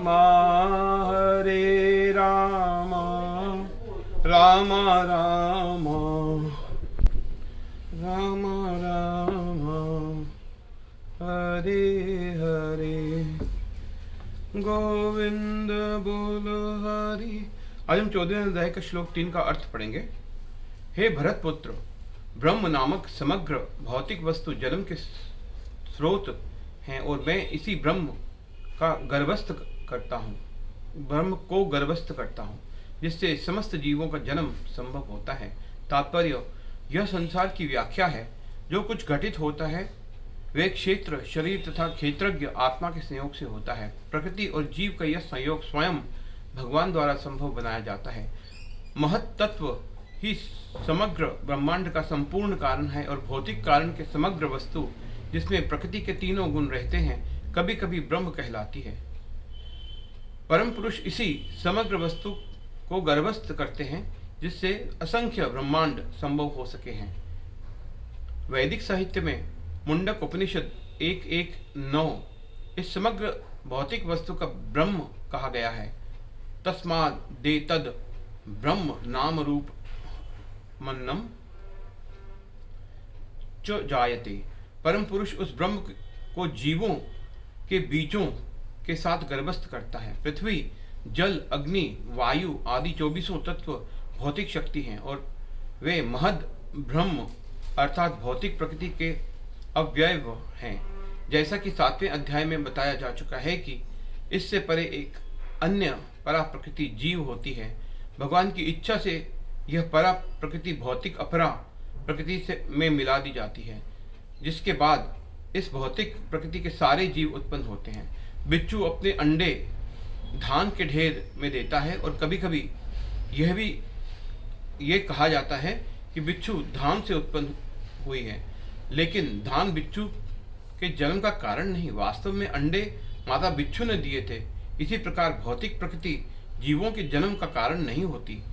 हरे राम राम राम राम राम हरे हरे गोविंद बोल हरि। आज हम 14वें अध्याय का श्लोक 3 का अर्थ पढ़ेंगे। हे भरत पुत्र, ब्रह्म नामक समग्र भौतिक वस्तु जन्म के स्रोत हैं और मैं इसी ब्रह्म का गर्भस्थ करता हूँ, ब्रह्म को गर्भस्थ करता हूँ, जिससे समस्त जीवों का जन्म संभव होता है। तात्पर्य, यह संसार की व्याख्या है। जो कुछ घटित होता है वे क्षेत्र, शरीर तथा क्षेत्रज्ञ आत्मा के संयोग से होता है। प्रकृति और जीव का यह संयोग स्वयं भगवान द्वारा संभव बनाया जाता है। महत तत्व ही समग्र ब्रह्मांड का संपूर्ण कारण है और भौतिक कारण के समग्र वस्तु, जिसमें प्रकृति के तीनों गुण रहते हैं, कभी कभी ब्रह्म कहलाती है। परम पुरुष इसी समग्र वस्तु को गर्भस्थ करते हैं, जिससे असंख्य ब्रह्मांड संभव हो सके हैं। वैदिक साहित्य में मुंडक उपनिषद 1:1-9 इस समग्र भौतिक वस्तु का ब्रह्म कहा गया है। तस्माद् दे तद ब्रह्म नाम रूप मन्नम च जायते। परम पुरुष उस ब्रह्म को जीवों के बीजों के साथ गर्भस्थ करता है। पृथ्वी, जल, अग्नि, वायु आदि 24 तत्व भौतिक शक्ति हैं और वे महद ब्रह्म अर्थात भौतिक प्रकृति के अव्यय हैं। जैसा कि 7वें अध्याय में बताया जा चुका है कि इससे परे एक अन्य परा प्रकृति जीव होती है। भगवान की इच्छा से यह परा प्रकृति भौतिक अपरा प्रकृति से में मिला दी जाती है, जिसके बाद इस भौतिक प्रकृति के सारे जीव उत्पन्न होते हैं। बिच्छू अपने अंडे धान के ढेर में देता है और कभी कभी यह भी कहा जाता है कि बिच्छू धान से उत्पन्न हुई है, लेकिन धान बिच्छू के जन्म का कारण नहीं, वास्तव में अंडे माता बिच्छू ने दिए थे। इसी प्रकार भौतिक प्रकृति जीवों के जन्म का कारण नहीं होती।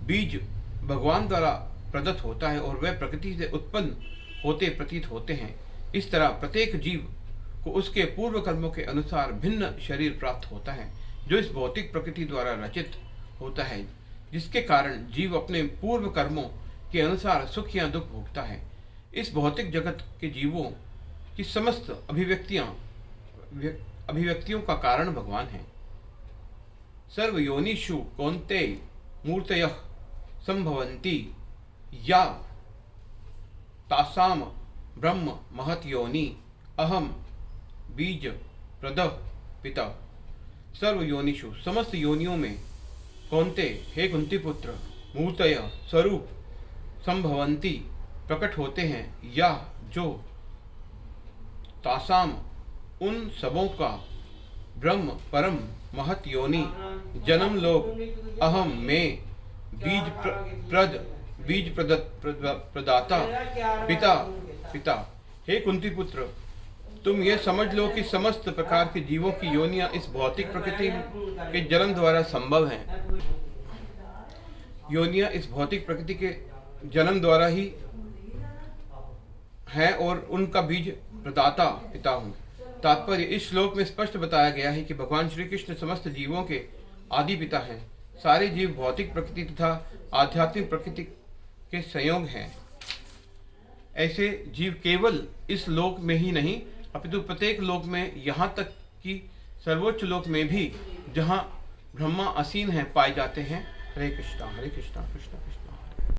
बीज भगवान द्वारा प्रदत्त होता है और वह प्रकृति से उत्पन्न होते प्रतीत होते हैं। इस तरह प्रत्येक जीव को उसके पूर्व कर्मों के अनुसार भिन्न शरीर प्राप्त होता है, जो इस भौतिक प्रकृति द्वारा रचित होता है, जिसके कारण जीव अपने पूर्व कर्मों के अनुसार सुख या दुख भोगता है। इस भौतिक जगत के जीवों की समस्त अभिव्यक्तियों का कारण भगवान है। सर्व योनिषु कौन्तेय मूर्तयः संभवन्ति या तासाम ब्रह्म महत योनि अहम बीज प्रदः पिता। सर्व योनिषु समस्त योनियों में, कौन्ते हे कुंती पुत्र, मूर्तय स्वरूप, संभवंती प्रकट होते हैं, या जो तासाम उन सबों का ब्रह्म परम महत योनि जन्म लोक अहम में बीज प्रदाता पिता। हे कुंती पुत्र, तुम ये समझ लो कि समस्त प्रकार के जीवों की योनियां इस भौतिक प्रकृति के जन्म द्वारा संभव हैं। योनियां इस भौतिक प्रकृति के जन्म द्वारा ही हैं और उनका बीज प्रदाता पिता हूँ। तात्पर्य, इस श्लोक में स्पष्ट बताया गया है कि भगवान श्री कृष्ण समस्त जीवों के आदि पिता हैं। सारे जीव भौतिक प्रकृति तथा आध्यात्मिक प्रकृति के संयोग हैं। ऐसे जीव केवल इस लोक में ही नहीं, अपितु प्रत्येक लोक में, यहाँ तक कि सर्वोच्च लोक में भी, जहाँ ब्रह्मा असीन है, पाए जाते हैं। हरे कृष्णा कृष्णा कृष्णा।